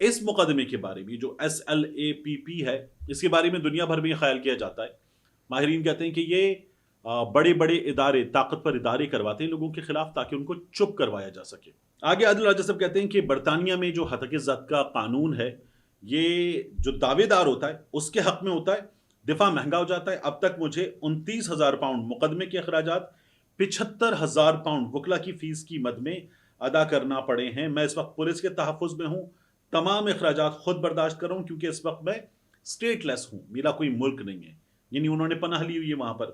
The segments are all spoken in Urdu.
اس مقدمے کے بارے میں جو SLAPP ہے، اس کے بارے میں دنیا بھر میں یہ خیال کیا جاتا ہے، ماہرین کہتے ہیں کہ یہ بڑے بڑے ادارے، طاقتور ادارے کرواتے ہیں لوگوں کے خلاف تاکہ ان کو چپ کروایا جا سکے۔ آگے عادل راجہ صاحب کہتے ہیں کہ برطانیہ میں جو ہتک زد کا قانون ہے، یہ جو دعوے دار ہوتا ہے اس کے حق میں ہوتا ہے، دفاع مہنگا ہو جاتا ہے۔ اب تک مجھے 29,000 پاؤنڈ مقدمے کے اخراجات، 75,000 پاؤنڈ وکلا کی فیس کی مد میں ادا کرنا پڑے ہیں۔ میں اس وقت پولیس کے تحفظ میں ہوں، تمام اخراجات خود برداشت کر رہا ہوں کیونکہ اس وقت میں اسٹیٹ لیس ہوں، میرا کوئی ملک نہیں ہے، یعنی انہوں نے پناہ لی ہوئی ہے وہاں پر۔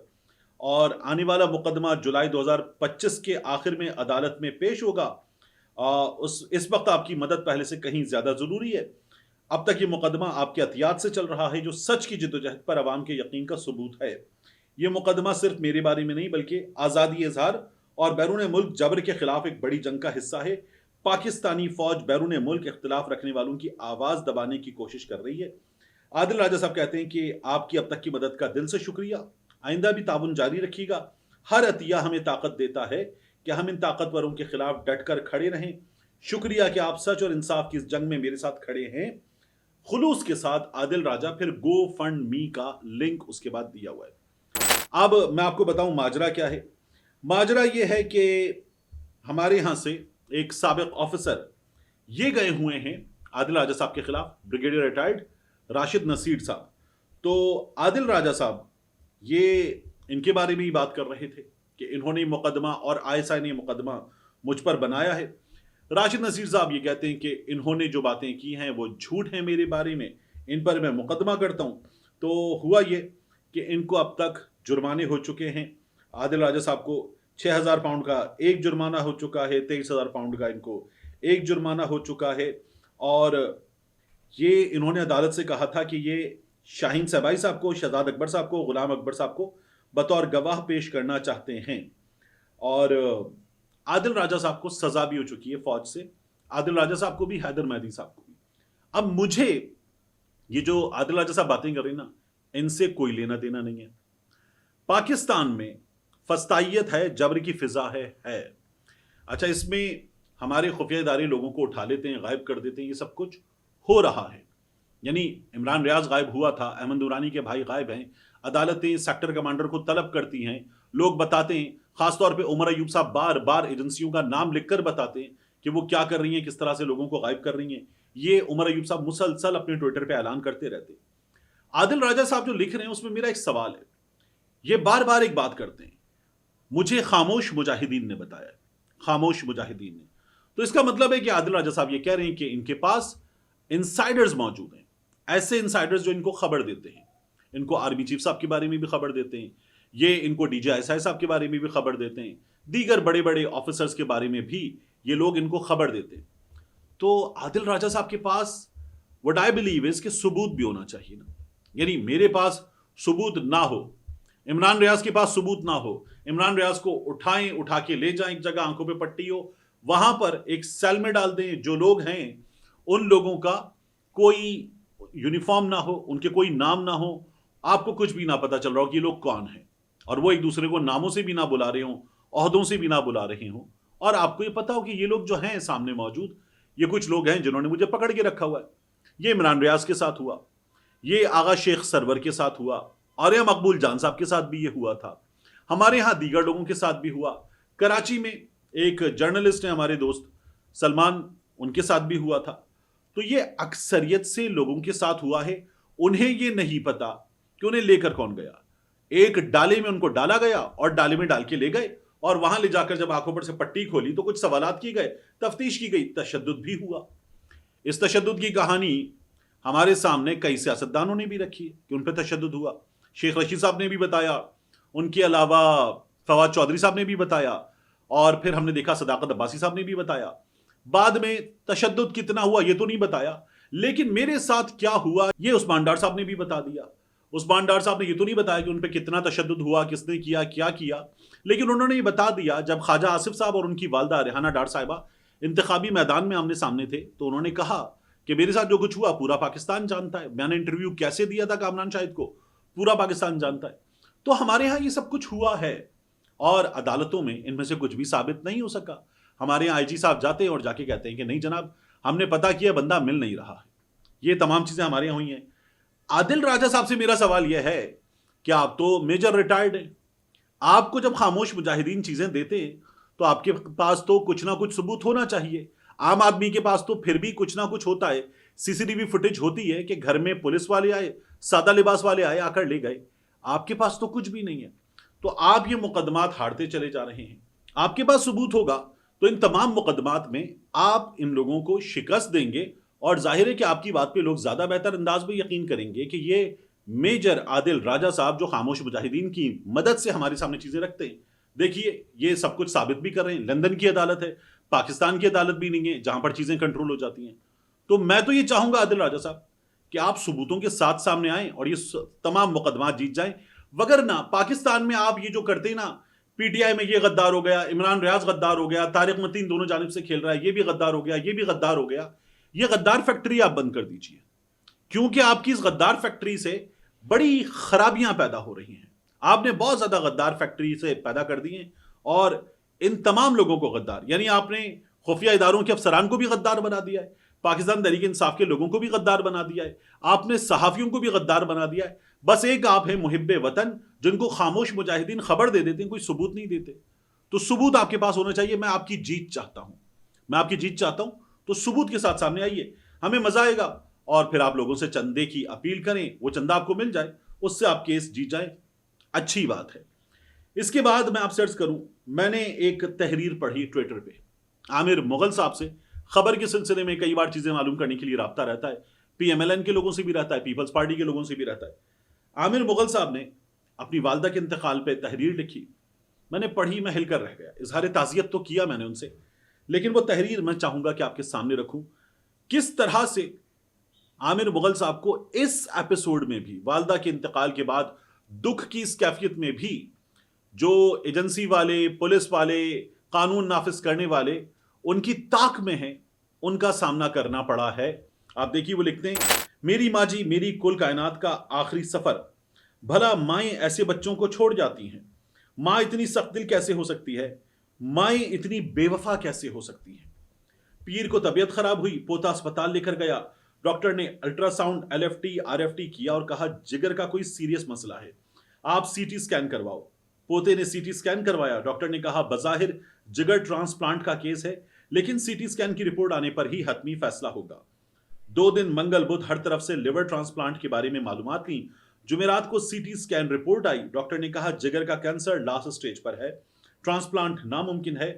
اور آنے والا مقدمہ جولائی 2025 کے آخر میں عدالت میں پیش ہوگا۔ اس وقت آپ کی مدد پہلے سے کہیں زیادہ ضروری ہے۔ اب تک یہ مقدمہ آپ کے احتیاط سے چل رہا ہے جو سچ کی جدوجہد پر عوام کے یقین کا ثبوت ہے۔ یہ مقدمہ صرف میرے بارے میں نہیں بلکہ آزادی اظہار اور بیرون ملک جبر کے خلاف ایک بڑی جنگ کا حصہ ہے۔ پاکستانی فوج بیرون ملک اختلاف رکھنے والوں کی آواز دبانے کی کوشش کر رہی ہے۔ عادل راجہ صاحب کہتے ہیں کہ آپ کی اب تک کی مدد کا دل سے شکریہ، آئندہ بھی تعاون جاری رکھیے گا۔ ہر عطیہ ہمیں طاقت دیتا ہے کہ ہم ان طاقتوروں کے خلاف ڈٹ کر کھڑے رہیں۔ شکریہ کہ آپ سچ اور انصاف کی اس جنگ میں میرے ساتھ کھڑے ہیں۔ خلوص کے ساتھ عادل راجہ، پھر گو فنڈ می کا لنک اس کے بعد دیا ہوا ہے۔ اب میں آپ کو بتاؤں ماجرا کیا ہے۔ ماجرا یہ ہے کہ ہمارے ہاں سے ایک سابق آفیسر یہ گئے ہوئے ہیں عادل راجہ صاحب کے خلاف، بریگیڈیئر ریٹائرڈ راشد نصیر صاحب۔ تو عادل راجہ صاحب یہ ان کے بارے میں ہی بات کر رہے تھے کہ انہوں نے مقدمہ اور ISI نے مقدمہ مجھ پر بنایا ہے۔ راشد نصیر صاحب یہ کہتے ہیں کہ انہوں نے جو باتیں کی ہیں وہ جھوٹ ہیں میرے بارے میں، ان پر میں مقدمہ کرتا ہوں۔ تو ہوا یہ کہ ان کو اب تک جرمانے ہو چکے ہیں۔ عادل راجہ صاحب کو 6,000 پاؤنڈ کا ایک جرمانہ ہو چکا ہے، 23,000 پاؤنڈ کا ان کو ایک جرمانہ ہو چکا ہے۔ اور یہ انہوں نے عدالت سے کہا تھا کہ یہ شاہین صبائی صاحب کو، شہزاد اکبر صاحب کو، غلام اکبر صاحب کو بطور گواہ پیش کرنا چاہتے ہیں۔ اور عادل راجہ صاحب کو سزا بھی ہو چکی ہے فوج سے، عادل راجہ صاحب کو بھی، حیدر مہدی صاحب کو بھی۔ اب مجھے یہ جو عادل راجہ صاحب باتیں کر رہے ہیں نا، ان سے کوئی لینا دینا نہیں ہے۔ پاکستان میں فسطائیت ہے، جبر کی فضا ہے۔ اچھا، اس میں ہمارے خفیہ ادارے لوگوں کو اٹھا لیتے ہیں، غائب کر دیتے ہیں، یہ سب کچھ ہو رہا ہے۔ یعنی عمران ریاض غائب ہوا تھا، احمد نورانی کے بھائی غائب ہیں، عدالتیں سیکٹر کمانڈر کو طلب کرتی ہیں، لوگ بتاتے ہیں، خاص طور پہ عمر ایوب صاحب بار بار ایجنسیوں کا نام لکھ کر بتاتے ہیں کہ وہ کیا کر رہی ہیں، کس طرح سے لوگوں کو غائب کر رہی ہیں۔ یہ عمر ایوب صاحب مسلسل اپنے ٹویٹر پہ اعلان کرتے رہتے ہیں۔ عادل راجہ صاحب جو لکھ رہے ہیں اس میں میرا ایک سوال ہے، یہ بار بار ایک بات کرتے ہیں، مجھے خاموش مجاہدین نے بتایا، خاموش مجاہدین نے، تو اس کا مطلب ہے کہ عادل راجہ صاحب یہ کہہ رہے ہیں کہ ان کے پاس انسائڈرز موجود ہیں، ایسے انسائڈرز جو ان کو خبر دیتے ہیں، ان کو آرمی چیف صاحب کے بارے میں بھی خبر دیتے ہیں، یہ ان کو DGI صاحب کے بارے میں بھی خبر دیتے ہیں، دیگر بڑے بڑے آفیسرز کے بارے میں بھی یہ لوگ ان کو خبر دیتے ہیں۔ تو عادل راجہ صاحب کے پاس what I believe is کہ ثبوت بھی ہونا چاہیے نا، یعنی میرے پاس ثبوت نہ ہو، عمران ریاض کے پاس ثبوت نہ ہو، عمران ریاض کو اٹھائیں، اٹھا کے لے جائیں ایک جگہ، آنکھوں پہ پٹی ہو، وہاں پر ایک سیل میں ڈال دیں، جو لوگ ہیں ان لوگوں کا کوئی یونیفارم نہ ہو، ان کے کوئی نام نہ ہو، آپ کو کچھ بھی نہ پتا چل رہا ہو کہ یہ لوگ کون ہیں، اور وہ ایک دوسرے کو ناموں سے بھی نہ بلا رہے ہوں، عہدوں سے بھی نہ بلا رہے ہوں، اور آپ کو یہ پتا ہو کہ یہ لوگ جو ہیں سامنے موجود، یہ کچھ لوگ ہیں جنہوں نے مجھے پکڑ کے رکھا ہوا ہے۔ یہ عمران ریاض کے ساتھ ہوا، یہ آغا شیخ سرور کے ساتھ ہوا، اور یہ مقبول جان صاحب کے ساتھ بھی یہ ہوا تھا، ہمارے ہاں دیگر لوگوں کے ساتھ بھی ہوا، کراچی میں ایک جرنلسٹ ہیں ہمارے دوست سلمان، ان کے ساتھ بھی ہوا تھا۔ تو یہ اکثریت سے لوگوں کے ساتھ ہوا ہے، انہیں یہ نہیں پتا کہ انہیں لے کر کون گیا، ایک ڈالے میں ان کو ڈالا گیا اور ڈالے میں ڈال کے لے گئے، اور وہاں لے جا کر جب آنکھوں پر سے پٹی کھولی تو کچھ سوالات کی گئے، تفتیش کی گئی، تشدد بھی ہوا۔ اس تشدد کی کہانی ہمارے سامنے کئی سیاستدانوں نے بھی رکھی کہ ان پہ تشدد ہوا، شیخ رشید صاحب نے بھی بتایا، ان کے علاوہ فواد چودھری صاحب نے بھی بتایا، اور پھر ہم نے دیکھا صداقت عباسی صاحب نے بھی بتایا۔ بعد میں تشدد کتنا ہوا یہ تو نہیں بتایا، لیکن میرے ساتھ کیا ہوا یہ عثمان ڈار صاحب نے بھی بتا دیا۔ عثمان ڈار صاحب نے یہ تو نہیں بتایا کہ ان پہ کتنا تشدد ہوا، کس نے کیا، کیا کیا، لیکن انہوں نے یہ بتا دیا جب خواجہ آصف صاحب اور ان کی والدہ ریحانہ ڈار صاحبہ انتخابی میدان میں آمنے سامنے تھے تو انہوں نے کہا کہ میرے ساتھ جو کچھ ہوا پورا پاکستان جانتا ہے، میں نے انٹرویو کیسے دیا تھا کامران شاہد کو، پورا پاکستان جانتا ہے۔ تو ہمارے ہاں یہ سب کچھ ہوا ہے، اور عدالتوں میں ان میں سے کچھ بھی ثابت نہیں ہو سکا۔ ہمارے یہاں IG صاحب جاتے ہیں اور جا کے کہتے ہیں کہ نہیں جناب ہم نے پتہ کیا بندہ مل نہیں رہا ہے. یہ تمام چیزیں ہمارے یہاں ہوئی ہیں. عادل راجہ صاحب سے میرا سوال یہ ہے کہ آپ تو میجر ریٹائرڈ ہیں, آپ کو جب خاموش مجاہدین چیزیں دیتے ہیں تو آپ کے پاس تو کچھ نہ کچھ ثبوت ہونا چاہیے. عام آدمی کے پاس تو پھر بھی کچھ نہ کچھ ہوتا ہے, CCTV فوٹیج ہوتی ہے کہ گھر میں پولیس والے آئے, سادہ لباس والے آئے, آ کر لے گئے. آپ کے پاس تو کچھ بھی نہیں ہے, تو آپ یہ مقدمات ہارتے چلے جا رہے ہیں. آپ کے پاس ثبوت ہوگا تو ان تمام مقدمات میں آپ ان لوگوں کو شکست دیں گے, اور ظاہر ہے کہ آپ کی بات پہ لوگ زیادہ بہتر انداز میں یقین کریں گے کہ یہ میجر عادل راجہ صاحب جو خاموش مجاہدین کی مدد سے ہمارے سامنے چیزیں رکھتے ہیں. دیکھیے یہ سب کچھ ثابت بھی کر رہے ہیں, لندن کی عدالت ہے, پاکستان کی عدالت بھی نہیں ہے جہاں پر چیزیں کنٹرول ہو جاتی ہیں. تو میں تو یہ چاہوں گا عادل راجہ صاحب کہ آپ ثبوتوں کے ساتھ سامنے آئیں اور یہ تمام مقدمات جیت جائیں. وگرنہ پاکستان میں آپ یہ جو کرتے ہیں نا, PTI میں یہ غدار ہو گیا, عمران ریاض غدار ہو گیا, طارق متین دونوں جانب سے کھیل رہا ہے, یہ بھی غدار ہو گیا, یہ بھی غدار ہو گیا. یہ غدار فیکٹری آپ بند کر دیجئے, کیونکہ آپ کی اس غدار فیکٹری سے بڑی خرابیاں پیدا ہو رہی ہیں. آپ نے بہت زیادہ غدار فیکٹری سے پیدا کر دی ہیں, اور ان تمام لوگوں کو غدار, یعنی آپ نے خفیہ اداروں کے افسران کو بھی غدار بنا دیا ہے, پاکستان تحریک انصاف کے لوگوں کو بھی غدار بنا دیا ہے, آپ نے صحافیوں کو بھی غدار بنا دیا ہے. بس ایک آپ ہیں محب وطن جن کو خاموش مجاہدین خبر دے دیتے ہیں, کوئی ثبوت نہیں دیتے. تو ثبوت آپ کے پاس ہونا چاہیے. میں آپ کی جیت چاہتا ہوں, میں آپ کی جیت چاہتا ہوں. تو ثبوت کے ساتھ سامنے آئیے, ہمیں مزہ آئے گا, اور پھر آپ لوگوں سے چندے کی اپیل کریں, وہ چندہ آپ کو مل جائے, اس سے آپ کیس جیت جائیں, اچھی بات ہے. اس کے بعد میں آپ سے عرض کروں, میں نے ایک تحریر پڑھی ٹویٹر پہ, عامر مغل صاحب سے خبر کے سلسلے میں کئی بار چیزیں معلوم کرنے کے لیے رابطہ رہتا ہے, PMLN کے لوگوں سے بھی رہتا ہے, پیپلز پارٹی کے لوگوں سے بھی رہتا ہے. عامر مغل صاحب نے اپنی والدہ کے انتقال پہ تحریر لکھی, میں نے پڑھی, میں ہل کر رہ گیا. اظہار تعزیت تو کیا میں نے ان سے, لیکن وہ تحریر میں چاہوں گا کہ آپ کے سامنے رکھوں, کس طرح سے عامر مغل صاحب کو اس ایپیسوڈ میں بھی, والدہ کے انتقال کے بعد دکھ کی اس کیفیت میں بھی, جو ایجنسی والے, پولیس والے, قانون نافذ کرنے والے ان کی طاق میں ہیں, ان کا سامنا کرنا پڑا ہے. آپ دیکھیے وہ لکھتے ہیں, میری ماں جی میری کل کائنات کا آخری سفر, بھلا مائیں ایسے بچوں کو چھوڑ جاتی ہیں, ماں اتنی سخت دل کیسے ہو سکتی ہے, مائیں اتنی بے وفا کیسے ہو سکتی ہیں. پیر کو طبیعت خراب ہوئی, پوتا اسپتال لے کر گیا, ڈاکٹر نے الٹرا ساؤنڈ, LFT, RFT کیا اور کہا جگر کا کوئی سیریس مسئلہ ہے, آپ CT اسکین کرواؤ. پوتے نے CT اسکین کروایا, ڈاکٹر نے کہا بظاہر جگر ٹرانسپلانٹ کا کیس ہے, لیکن CT اسکین کی رپورٹ آنے پر ہی حتمی فیصلہ ہوگا. 2 دن منگل بدھ ہر طرف سے لیور ٹرانسپلانٹ کے بارے میں معلومات لیں. جمعرات کو CT اسکین رپورٹ آئی, ڈاکٹر نے کہا جگر کا کینسر لاسٹ سٹیج پر ہے, ٹرانسپلانٹ ناممکن ہے.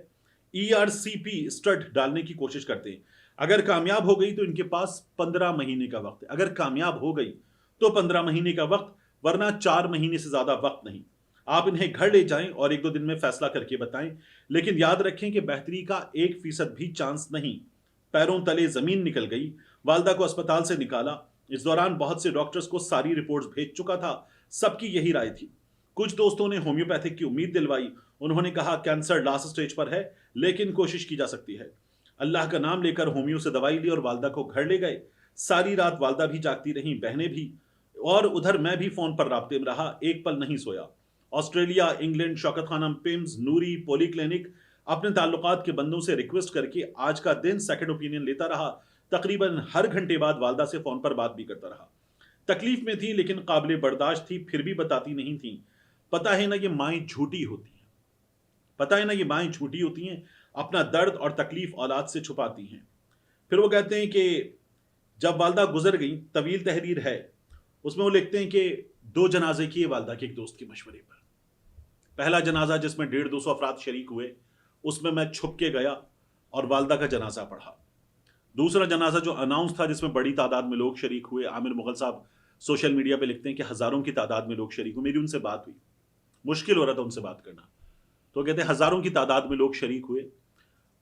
ERCP اسٹڈ ڈالنے کی کوشش کرتے ہیں, اگر کامیاب ہو گئی تو ان کے پاس 15 مہینے کا وقت ہے. اگر کامیاب ہو گئی تو 15 مہینے کا وقت, ورنہ 4 مہینے سے زیادہ وقت نہیں. آپ انہیں گھر لے جائیں اور 1-2 دن میں فیصلہ کر کے بتائیں, لیکن یاد رکھیں کہ بہتری کا 1% بھی چانس نہیں. پیروں تلے زمین نکل گئی, والدہ کو اسپتال سے نکالا. اس دوران بہت سے ڈاکٹرز کو ساری رپورٹس بھیج چکا تھا, سب کی یہی رائے تھی. کچھ دوستوں نے ہومیوپیتھک کی امید دلوائی, انہوں نے کہا کینسر لاسٹ سٹیج پر ہے لیکن کوشش کی جا سکتی ہے. اللہ کا نام لے کر ہومیو سے دوائی لی اور والدہ کو گھر لے گئے. ساری رات والدہ بھی جاگتی رہیں, بہنیں بھی, اور ادھر میں بھی فون پر رابطے میں رہا, ایک پل نہیں سویا. آسٹریلیا, انگلینڈ, شوکت خانم, پیمز, نوری, پولی کلینک, اپنے تعلقات کے بندوں سے ریکویسٹ کر کے آج کا دن سیکنڈ اوپینین لیتا رہا. تقریباً ہر گھنٹے بعد والدہ سے فون پر بات بھی کرتا رہا. تکلیف میں تھی لیکن قابل برداشت تھی, پھر بھی بتاتی نہیں تھیں. پتہ ہے نا یہ مائیں جھوٹی ہوتی ہیں, پتہ ہے نا یہ مائیں جھوٹی ہوتی ہیں, اپنا درد اور تکلیف اولاد سے چھپاتی ہیں. پھر وہ کہتے ہیں کہ جب والدہ گزر گئیں, طویل تحریر ہے, اس میں وہ لکھتے ہیں کہ 2 جنازے کیے والدہ کے ایک دوست کے مشورے پر. پہلا جنازہ جس میں 150-200 افراد شریک ہوئے, اس میں چھپ کے گیا اور والدہ کا جنازہ پڑھا. دوسرا جنازہ جو اناؤنس تھا جس میں بڑی تعداد میں لوگ شریک ہوئے, عامر مغل صاحب سوشل میڈیا پہ لکھتے ہیں کہ ہزاروں کی تعداد میں لوگ شریک ہوئے. میری ان سے بات ہوئی, مشکل ہو رہا تھا ان سے بات کرنا, تو کہتے ہیں ہزاروں کی تعداد میں لوگ شریک ہوئے.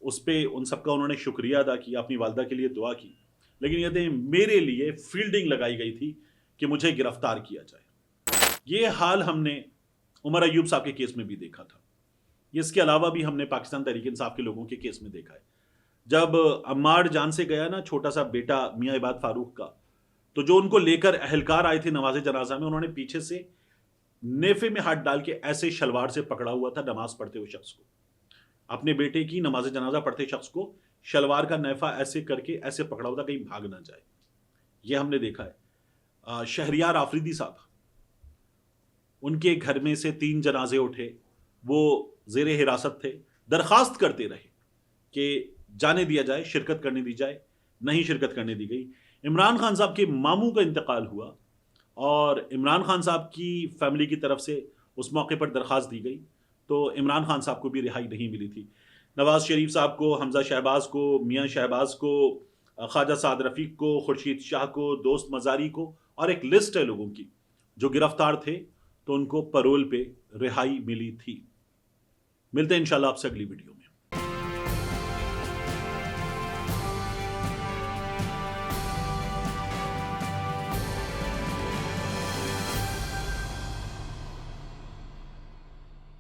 اس پہ ان سب کا انہوں نے شکریہ ادا کیا, اپنی والدہ کے لیے دعا کی, لیکن کہتے ہیں میرے لیے فیلڈنگ لگائی گئی تھی کہ مجھے گرفتار کیا جائے. یہ حال ہم نے عمر ایوب صاحب کے کیس میں بھی دیکھا تھا. اس کے علاوہ بھی ہم نے پاکستان تحریک انصاف کے لوگوں کے کیس میں دیکھا ہے. جب عمار جان سے گیا نا چھوٹا سا بیٹا میاں عباد فاروق کا, تو جو ان کو لے کر اہلکار آئے تھے نماز جنازہ میں, انہوں نے پیچھے سے نیفے میں ہاتھ ڈال کے ایسے شلوار سے پکڑا ہوا تھا نماز پڑھتے ہوئے شخص کو, اپنے بیٹے کی نماز جنازہ پڑھتے شخص کو شلوار کا نیفا ایسے کر کے ایسے پکڑا ہوتا کہیں بھاگ نہ جائے. یہ ہم نے دیکھا ہے. شہریار آفریدی صاحب، ان کے گھر میں سے 3 جنازے اٹھے، وہ زیر حراست تھے، درخواست کرتے رہے کہ جانے دیا جائے، شرکت کرنے دی جائے، نہیں شرکت کرنے دی گئی. عمران خان صاحب کے ماموں کا انتقال ہوا اور عمران خان صاحب کی فیملی کی طرف سے اس موقع پر درخواست دی گئی تو عمران خان صاحب کو بھی رہائی نہیں ملی تھی. نواز شریف صاحب کو، حمزہ شہباز کو، میاں شہباز کو، خواجہ سعد رفیق کو، خورشید شاہ کو، دوست مزاری کو، اور ایک لسٹ ہے لوگوں کی جو گرفتار تھے تو ان کو پرول پہ رہائی ملی تھی. ملتے ہیں انشاءاللہ آپ سے اگلی ویڈیو.